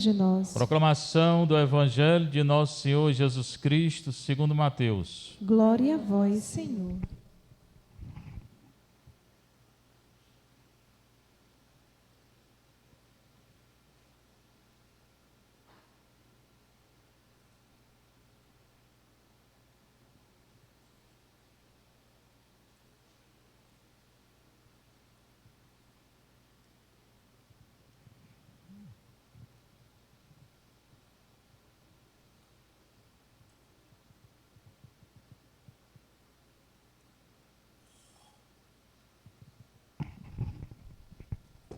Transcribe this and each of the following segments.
de nós. Proclamação do Evangelho de Nosso Senhor Jesus Cristo, segundo Mateus. Glória a vós, Senhor.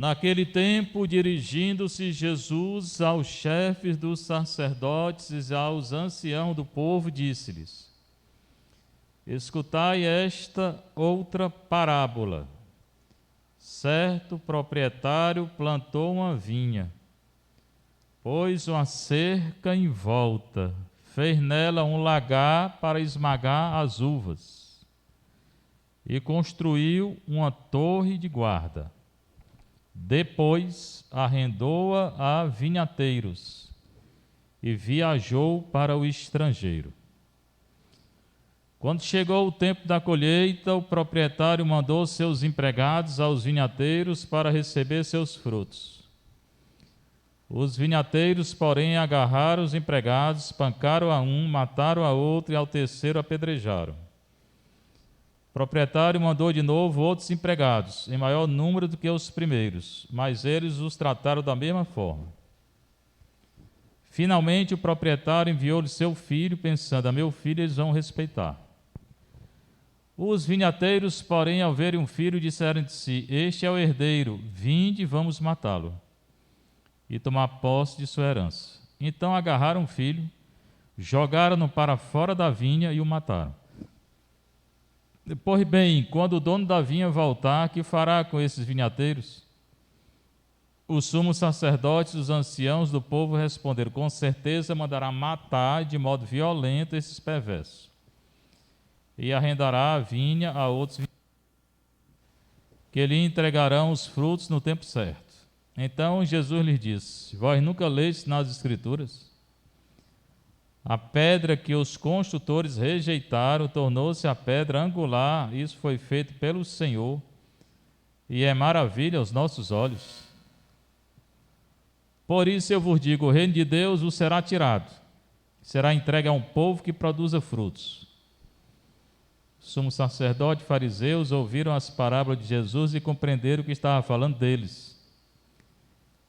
Naquele tempo, dirigindo-se Jesus aos chefes dos sacerdotes e aos anciãos do povo, disse-lhes: Escutai esta outra parábola. Certo proprietário plantou uma vinha, pôs uma cerca em volta, fez nela um lagar para esmagar as uvas e construiu uma torre de guarda. Depois arrendou-a a vinhateiros e viajou para o estrangeiro. Quando chegou o tempo da colheita, o proprietário mandou seus empregados aos vinhateiros para receber seus frutos. Os vinhateiros, porém, agarraram os empregados, espancaram a um, mataram a outro e ao terceiro apedrejaram. O proprietário mandou de novo outros empregados, em maior número do que os primeiros, mas eles os trataram da mesma forma. Finalmente, o proprietário enviou-lhe seu filho, pensando: a meu filho eles vão respeitar. Os vinhateiros, porém, ao verem um filho, disseram de si: este é o herdeiro, vinde, vamos matá-lo e tomar posse de sua herança. Então agarraram o filho, jogaram-no para fora da vinha e o mataram. Pois bem, quando o dono da vinha voltar, que fará com esses vinhateiros? Os sumos sacerdotes e os anciãos do povo responderam: com certeza mandará matar de modo violento esses perversos, e arrendará a vinha a outros que lhe entregarão os frutos no tempo certo. Então Jesus lhes disse: vós nunca lestes nas Escrituras? A pedra que os construtores rejeitaram tornou-se a pedra angular. Isso foi feito pelo Senhor e é maravilha aos nossos olhos. Por isso eu vos digo: o reino de Deus vos será tirado, será entregue a um povo que produza frutos. Sumo sacerdote e fariseus ouviram as parábolas de Jesus e compreenderam que estava falando deles.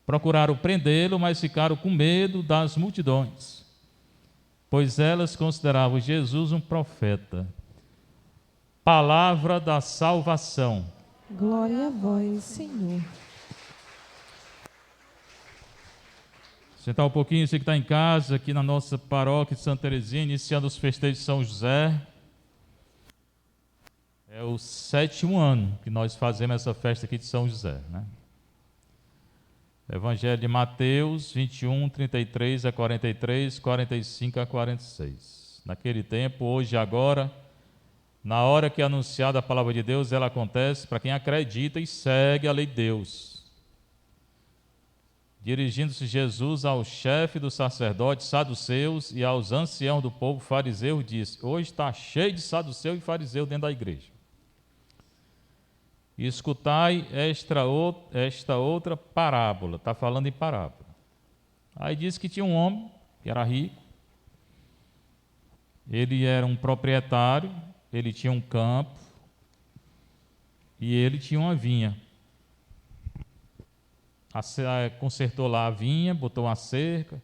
Procuraram prendê-lo, mas ficaram com medo das multidões, pois elas consideravam Jesus um profeta. Palavra da salvação. Glória a vós, Senhor. Sentar um pouquinho, você que está em casa, aqui na nossa paróquia de Santa Teresinha, iniciando os festejos de São José. É o 7º ano que nós fazemos essa festa aqui de São José, né? Evangelho de Mateus 21, 33 a 43, 45 a 46. Naquele tempo, hoje e agora, na hora que é anunciada a palavra de Deus, ela acontece para quem acredita e segue a lei de Deus. Dirigindo-se Jesus ao chefe dos sacerdotes saduceus e aos anciãos do povo fariseu, disse: hoje está cheio de saduceu e fariseu dentro da igreja. E escutai esta outra parábola. Está falando em parábola. Aí diz que tinha um homem que era rico. Ele era um proprietário, ele tinha um campo e ele tinha uma vinha. Consertou lá a vinha, botou uma cerca,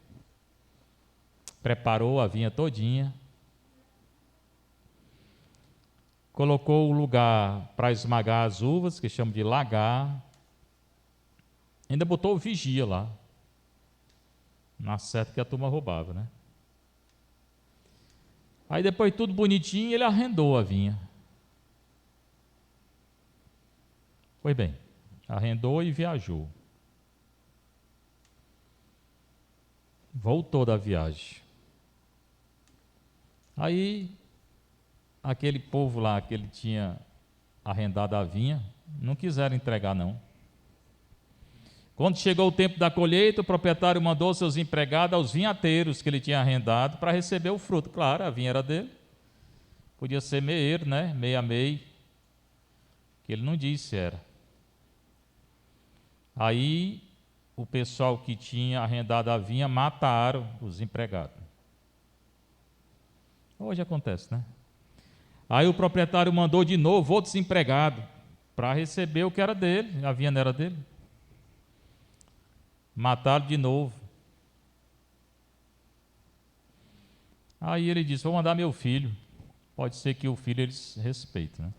preparou a vinha todinha, colocou o lugar para esmagar as uvas, que chamam de lagar, ainda botou vigia lá, na certa que a turma roubava, né? Aí depois tudo bonitinho, ele arrendou a vinha. Pois bem, arrendou e viajou. Voltou da viagem. Aí, aquele povo lá que ele tinha arrendado a vinha, não quiseram entregar não. Quando chegou o tempo da colheita, o proprietário mandou seus empregados aos vinhateiros que ele tinha arrendado para receber o fruto. Claro, a vinha era dele. Podia ser meio, né? Meio a meio. Que ele não disse se era. Aí o pessoal que tinha arrendado a vinha mataram os empregados. Hoje acontece, né? Aí o proprietário mandou de novo outros empregados para receber o que era dele. A vinha não era dele. Mataram de novo. Aí ele disse: vou mandar meu filho. Pode ser que o filho eles respeitem, né?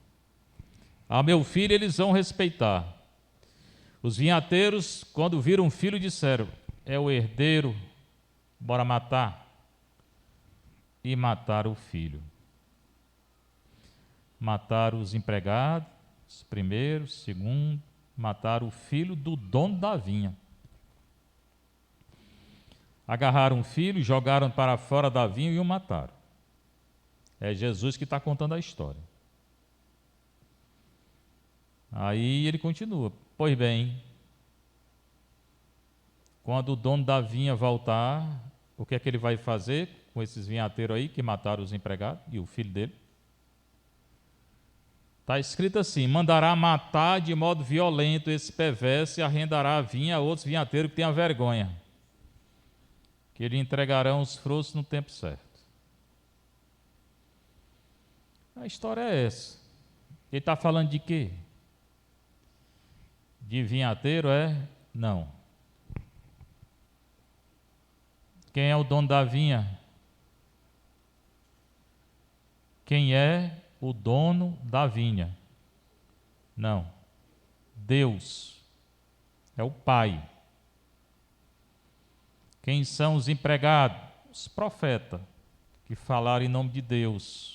A meu filho eles vão respeitar. Os vinhateiros, quando viram um filho, disseram: é o herdeiro, bora matar. E mataram o filho. Mataram os empregados, os primeiros, segundo, mataram o filho do dono da vinha. Agarraram o filho, jogaram para fora da vinha e o mataram. É Jesus que está contando a história. Aí ele continua: pois bem, quando o dono da vinha voltar, o que é que ele vai fazer com esses vinhateiros aí que mataram os empregados e o filho dele? Está escrito assim: mandará matar de modo violento esse perverso e arrendará a vinha a outros vinhateiros que tenham vergonha, que lhe entregarão os frutos no tempo certo. A história é essa. Ele está falando de quê? De vinhateiro, é? Não. Quem é o dono da vinha? Quem é o dono da vinha? Não. Deus. É o Pai. Quem são os empregados? Os profetas, que falaram em nome de Deus.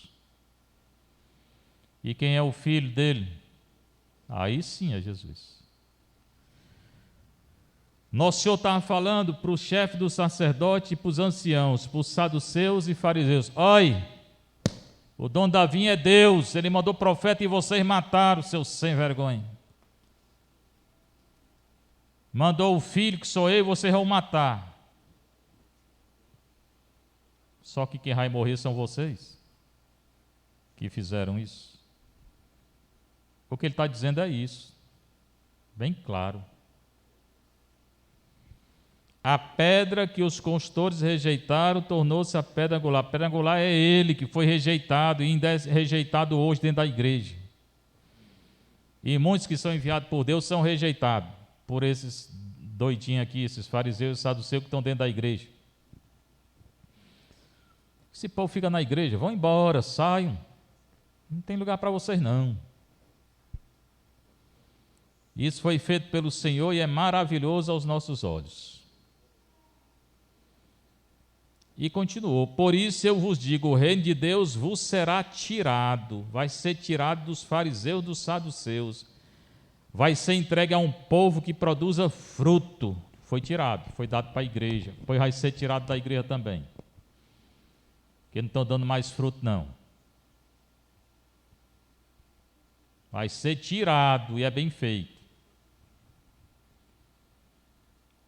E quem é o filho dele? Aí sim é Jesus. Nosso Senhor estava falando para o chefe do sacerdote e para os anciãos, para os saduceus e fariseus: olhe, o dono da vinha é Deus, ele mandou profeta e vocês mataram, seus sem vergonha. Mandou o filho, que sou eu, e vocês vão matar. Só que quem vai morrer são vocês que fizeram isso. O que ele está dizendo é isso, bem claro. A pedra que os construtores rejeitaram tornou-se a pedra angular. A pedra angular é ele que foi rejeitado e ainda é rejeitado hoje dentro da igreja. E muitos que são enviados por Deus são rejeitados por esses doidinhos aqui, esses fariseus e saduceus que estão dentro da igreja. Esse povo fica na igreja, vão embora, saiam. Não tem lugar para vocês não. Isso foi feito pelo Senhor e é maravilhoso aos nossos olhos. E continuou: por isso eu vos digo, o reino de Deus vos será tirado, vai ser tirado dos fariseus, dos saduceus, vai ser entregue a um povo que produza fruto. Foi tirado, foi dado para a igreja, depois vai ser tirado da igreja também, porque não estão dando mais fruto não. Vai ser tirado e é bem feito.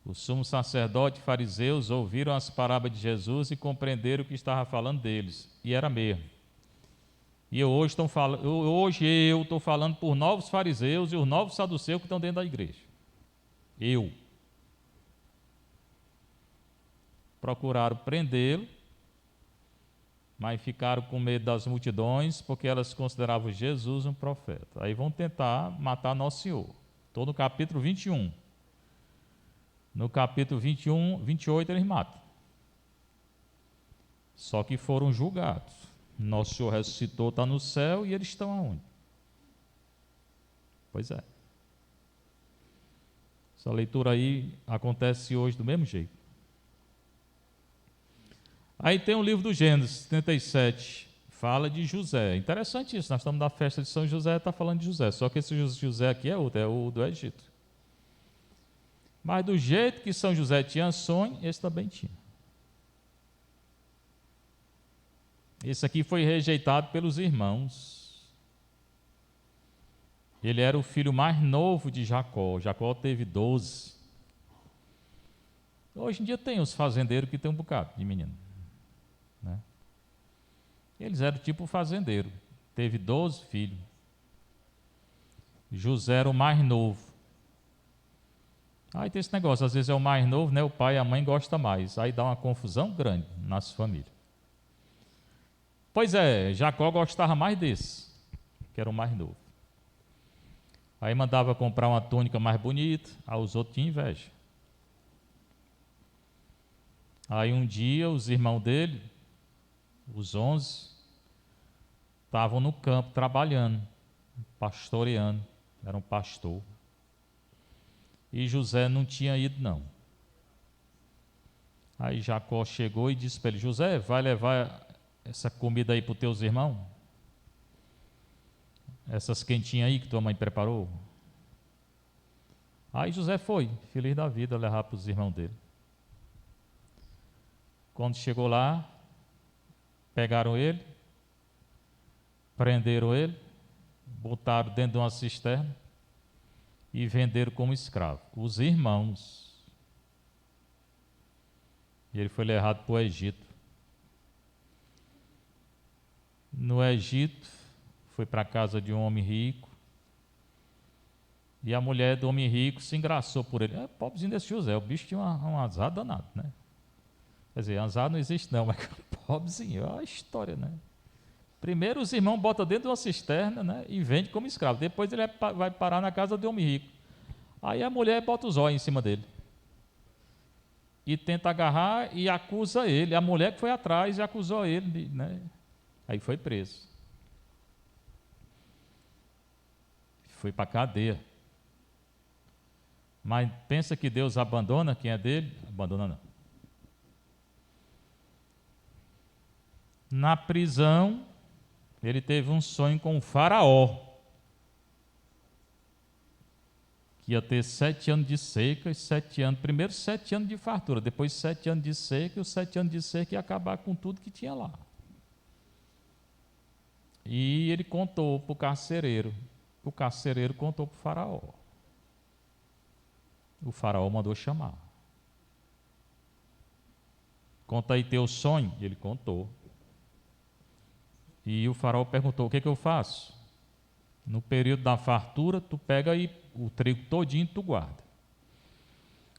Os sumos sacerdotes e fariseus ouviram as parábolas de Jesus e compreenderam o que estava falando deles. E era mesmo. E hoje eu estou falando por novos fariseus e os novos saduceus que estão dentro da igreja. Eu. Procuraram prendê-lo, mas ficaram com medo das multidões, porque elas consideravam Jesus um profeta. Aí vão tentar matar Nosso Senhor. Estou no capítulo 21. No capítulo 28 eles matam. Só que foram julgados. Nosso Senhor ressuscitou, está no céu, e eles estão aonde? Pois é. Essa leitura aí acontece hoje do mesmo jeito. Aí tem o livro do Gênesis 37, fala de José. Interessante isso, nós estamos na festa de São José, está falando de José, só que esse José aqui é outro, é o do Egito. Mas do jeito que São José tinha sonho, esse também tinha. Esse aqui foi rejeitado pelos irmãos. Ele era o filho mais novo de Jacó. Jacó teve 12. Hoje em dia tem os fazendeiros que tem um bocado de menino, né? Eles eram tipo fazendeiro. Teve 12 filhos. José era o mais novo. Aí tem esse negócio, às vezes é o mais novo, né? O pai e a mãe gostam mais. Aí dá uma confusão grande nas famílias. Pois é, Jacó gostava mais desse, que era o mais novo. Aí mandava comprar uma túnica mais bonita, aí os outros tinham inveja. Aí um dia os irmãos dele, os 11, estavam no campo trabalhando, pastoreando, era um pastor. E José não tinha ido não. Aí Jacó chegou e disse para ele: José, vai levar essa comida aí para os teus irmãos? Essas quentinhas aí que tua mãe preparou? Aí José foi, feliz da vida, levar para os irmãos dele. Quando chegou lá, pegaram ele, prenderam ele, botaram dentro de uma cisterna e venderam como escravo. Os irmãos. E ele foi levado para o Egito. No Egito, foi para a casa de um homem rico. E a mulher do homem rico se engraçou por ele. Pobrezinho desse José, o bicho tinha um azar danado, né? Quer dizer, azar não existe não, mas pobrezinho, olha a história, né? Primeiro os irmãos botam dentro de uma cisterna, né, e vende como escravo. Depois ele vai parar na casa de um homem rico. Aí a mulher bota os olhos em cima dele. E tenta agarrar e acusa ele. A mulher que foi atrás e acusou ele, né? Aí foi preso. Foi para a cadeia. Mas pensa que Deus abandona quem é dele? Abandona não. Na prisão, ele teve um sonho com o faraó, que ia ter 7 anos de seca e 7 anos, primeiro 7 anos de fartura, depois 7 anos de seca, e os 7 anos de seca ia acabar com tudo que tinha lá. E ele contou para o carcereiro contou para o faraó. O faraó mandou chamar. Conta aí teu sonho. E ele contou. E o faraó perguntou: o que eu faço? No período da fartura, tu pega aí o trigo todinho, tu guarda.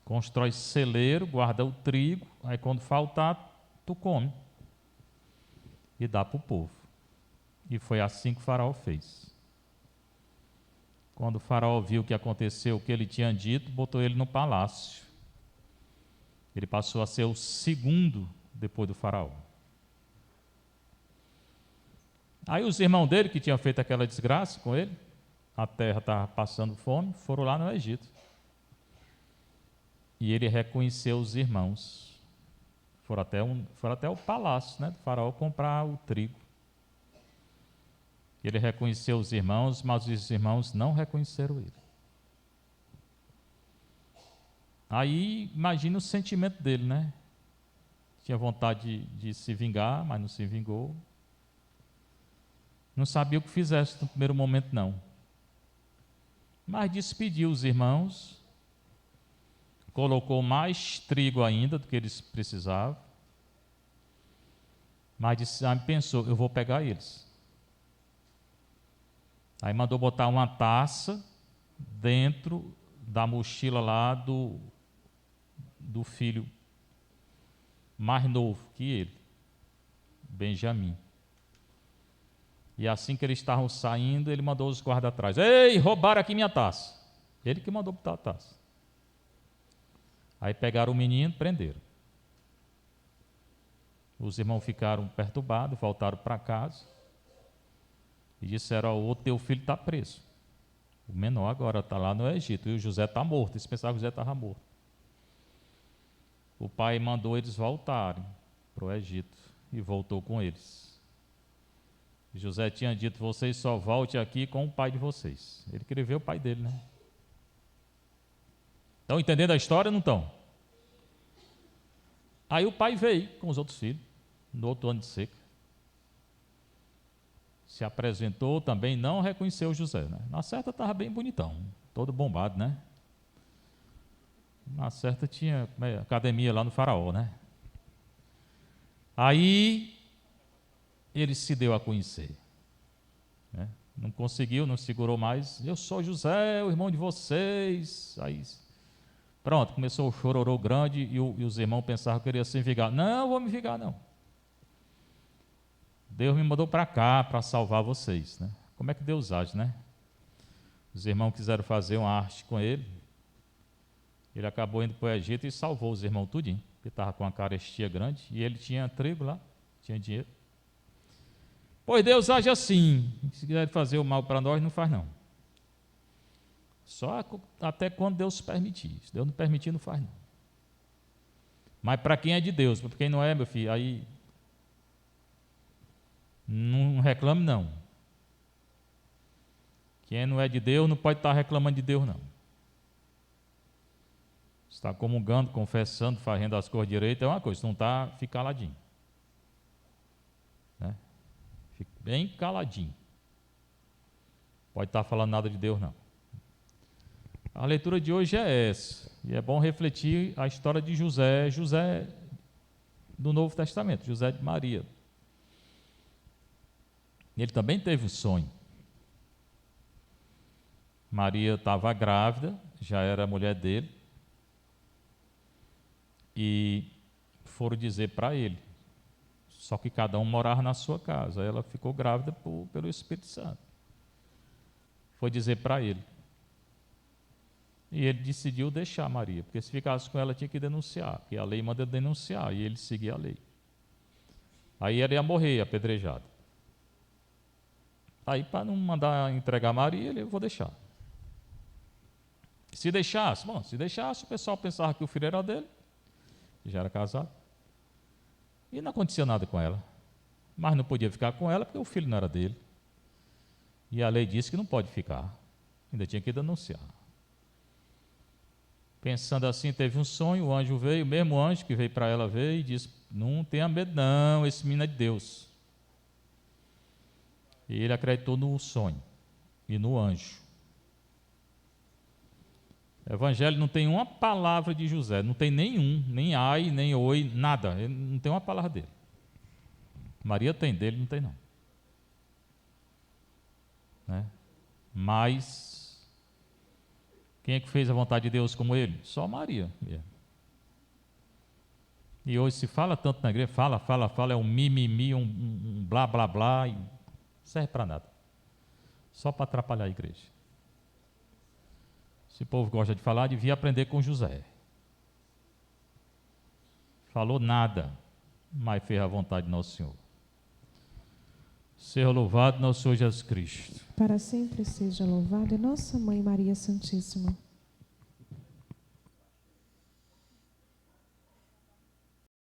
Constrói celeiro, guarda o trigo, aí quando faltar, tu come. E dá para o povo. E foi assim que o faraó fez. Quando o faraó viu o que aconteceu, o que ele tinha dito, botou ele no palácio. Ele passou a ser o segundo depois do faraó. Aí os irmãos dele, que tinham feito aquela desgraça com ele, a terra estava passando fome, foram lá no Egito. E ele reconheceu os irmãos. Foram até o palácio, né, do faraó comprar o trigo. Ele reconheceu os irmãos, mas os irmãos não reconheceram ele. Aí, imagina o sentimento dele, né? Tinha vontade de se vingar, mas não se vingou. Não sabia o que fizesse no primeiro momento, não. Mas despediu os irmãos, colocou mais trigo ainda do que eles precisavam, mas pensou: eu vou pegar eles. Aí mandou botar uma taça dentro da mochila lá do filho mais novo que ele, Benjamim. E assim que eles estavam saindo, ele mandou os guardas atrás: ei, roubaram aqui minha taça. Ele que mandou botar a taça. Aí pegaram o menino, prenderam. Os irmãos ficaram perturbados, voltaram para casa e disseram: o teu filho está preso. O menor agora está lá no Egito e o José está morto. Eles pensavam que o José estava morto. O pai mandou eles voltarem para o Egito e voltou com eles. José tinha dito: vocês só volte aqui com o pai de vocês. Ele queria ver o pai dele, né? Estão entendendo a história ou não estão? Aí o pai veio com os outros filhos, no outro ano de seca. Se apresentou também, não reconheceu José, né? Na certa estava bem bonitão, todo bombado, né? Na certa tinha academia lá no Faraó, né? Aí ele se deu a conhecer, né? Não conseguiu, não segurou mais. Eu sou José, o irmão de vocês. Aí, pronto, começou o chororô grande e os irmãos pensavam que ele ia se vingar. Não, vou me vingar não. Deus me mandou para cá para salvar vocês, né? Como é que Deus age, né? Os irmãos quiseram fazer uma arte com ele. Ele acabou indo para o Egito e salvou os irmãos tudinho, porque estava com uma carestia grande e ele tinha trigo lá, tinha dinheiro. Pois Deus age assim. Se quiser fazer o mal para nós, não faz não. Só até quando Deus permitir. Se Deus não permitir, não faz não. Mas para quem é de Deus, para quem não é, meu filho, aí não reclame não. Quem não é de Deus não pode estar reclamando de Deus não. Está comungando, confessando, fazendo as coisas direitas é uma coisa, se não está, fica caladinho. Né? Fique bem caladinho. Pode estar falando nada de Deus, não. A leitura de hoje é essa. E é bom refletir a história de José, José do Novo Testamento, José de Maria. Ele também teve um sonho. Maria estava grávida, já era mulher dele, e foram dizer para ele. Só que cada um morava na sua casa. Ela ficou grávida pelo Espírito Santo. Foi dizer para ele. E ele decidiu deixar Maria, porque se ficasse com ela tinha que denunciar, porque a lei manda denunciar, e ele seguia a lei. Aí ela ia morrer apedrejada. Aí, para não mandar entregar Maria, ele, eu vou deixar. Se deixasse, o pessoal pensava que o filho era dele, já era casado, e não acontecia nada com ela. Mas não podia ficar com ela, porque o filho não era dele. E a lei disse que não pode ficar, ainda tinha que denunciar. Pensando assim, teve um sonho, o anjo veio, o mesmo anjo que veio para ela veio e disse, não tenha medo não, esse menino é de Deus. E ele acreditou no sonho e no anjo. O Evangelho não tem uma palavra de José, não tem nenhum, nem ai, nem oi, nada, ele não tem uma palavra dele. Maria tem, dele não tem não. Né? Mas, quem é que fez a vontade de Deus como ele? Só Maria mesmo. E hoje se fala tanto na igreja, fala, é um mimimi, um blá, blá, blá, e não serve para nada. Só para atrapalhar a igreja. Se o povo gosta de falar, devia aprender com José. Falou nada, mas fez a vontade de nosso Senhor. Seja louvado nosso Senhor Jesus Cristo. Para sempre seja louvada Nossa Mãe Maria Santíssima.